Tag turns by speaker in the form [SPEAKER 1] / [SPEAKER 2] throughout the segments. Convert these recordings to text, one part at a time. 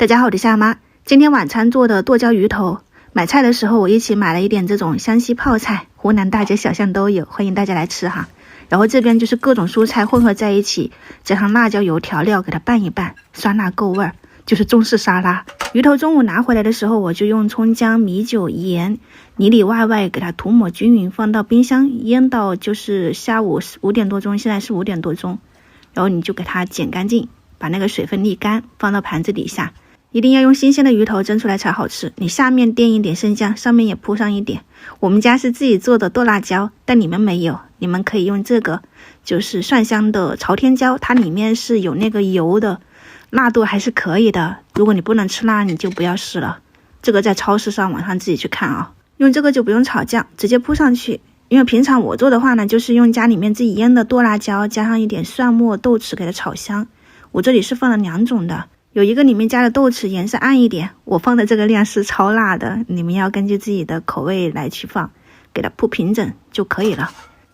[SPEAKER 1] 大家好，我是夏妈。今天晚餐做的剁椒鱼头，买菜的时候我一起买了一点这种湘西泡菜，湖南大街小巷都有，欢迎大家来吃哈。然后这边就是各种蔬菜混合在一起，加上辣椒油调料给它拌一拌，酸辣够味儿，就是中式沙拉。鱼头中午拿回来的时候，我就用葱姜米酒盐里里外外给它涂抹均匀，放到冰箱腌到就是下午5点多钟，现在是5点多钟，然后你就给它剪干净，把那个水分沥干，放到盘子底下。一定要用新鲜的鱼头蒸出来才好吃，你下面垫一点生姜，上面也铺上一点。我们家是自己做的剁辣椒，但你们没有，你们可以用这个就是蒜香的朝天椒，它里面是有那个油的，辣度还是可以的。如果你不能吃辣，你就不要试了，这个在超市上网上自己去看啊。用这个就不用炒酱，直接铺上去。因为平常我做的话呢，就是用家里面自己腌的剁辣椒，加上一点蒜末豆豉给它炒香。我这里是放了2种的，有一个里面加的豆豉颜色暗一点，我放的这个量是超辣的，你们要根据自己的口味来去放，给它铺平整就可以了。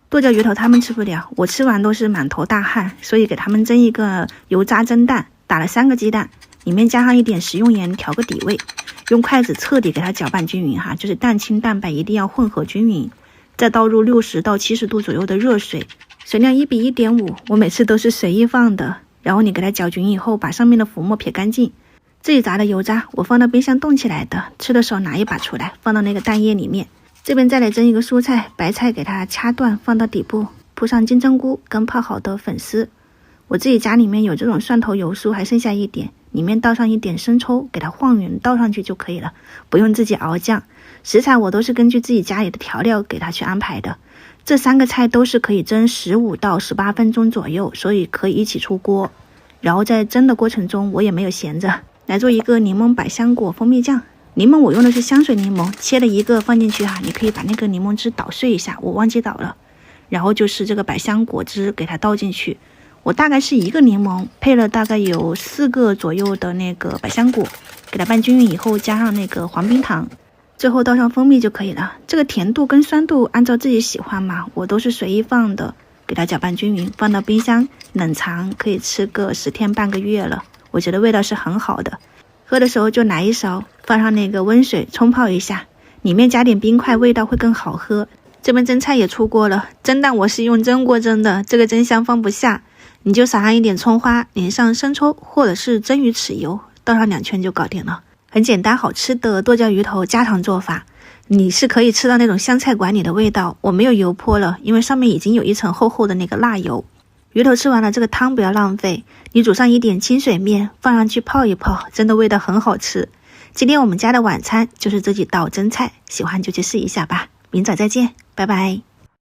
[SPEAKER 1] 剁椒鱼头他们吃不了，我吃完都是满头大汗，所以给他们蒸一个油炸蒸蛋，打了3个鸡蛋，里面加上一点食用盐调个底味，用筷子彻底给它搅拌均匀哈，就是蛋清蛋白一定要混合均匀，再倒入60到70度左右的热水，水量1比1.5，我每次都是随意放的。然后你给它搅均以后，把上面的浮沫撇干净。自己炸的油渣我放到冰箱冻起来的，吃的时候拿一把出来，放到那个蛋液里面。这边再来蒸一个蔬菜，白菜给它掐断放到底部，铺上金针菇跟泡好的粉丝。我自己家里面有这种蒜头油酥，还剩下一点，里面倒上一点生抽，给它晃匀倒上去就可以了，不用自己熬酱。食材我都是根据自己家里的调料给它去安排的。这3个菜都是可以蒸15到18分钟左右，所以可以一起出锅。然后在蒸的过程中我也没有闲着，来做一个柠檬百香果蜂蜜酱。柠檬我用的是香水柠檬，切了一个放进去哈，你可以把那个柠檬汁捣碎一下，我忘记捣了。然后就是这个百香果汁给它倒进去，我大概是1个柠檬配了大概有4个左右的那个百香果，给它拌均匀以后加上那个黄冰糖，最后倒上蜂蜜就可以了。这个甜度跟酸度按照自己喜欢嘛，我都是随意放的，给它搅拌均匀，放到冰箱冷藏，可以吃个10天半个月了，我觉得味道是很好的。喝的时候就来一勺，放上那个温水冲泡一下，里面加点冰块，味道会更好喝。这边蒸菜也出锅了，蒸蛋我是用蒸锅蒸的，这个蒸箱放不下，你就撒上一点葱花，淋上生抽或者是蒸鱼豉油，倒上2圈就搞定了。很简单好吃的剁椒鱼头家常做法，你是可以吃到那种湘菜馆里的味道。我没有油泼了，因为上面已经有一层厚厚的那个辣油。鱼头吃完了，这个汤不要浪费，你煮上一点清水面放上去泡一泡，真的味道很好吃。今天我们家的晚餐就是这几道蒸菜，喜欢就去试一下吧。明早再见，拜拜。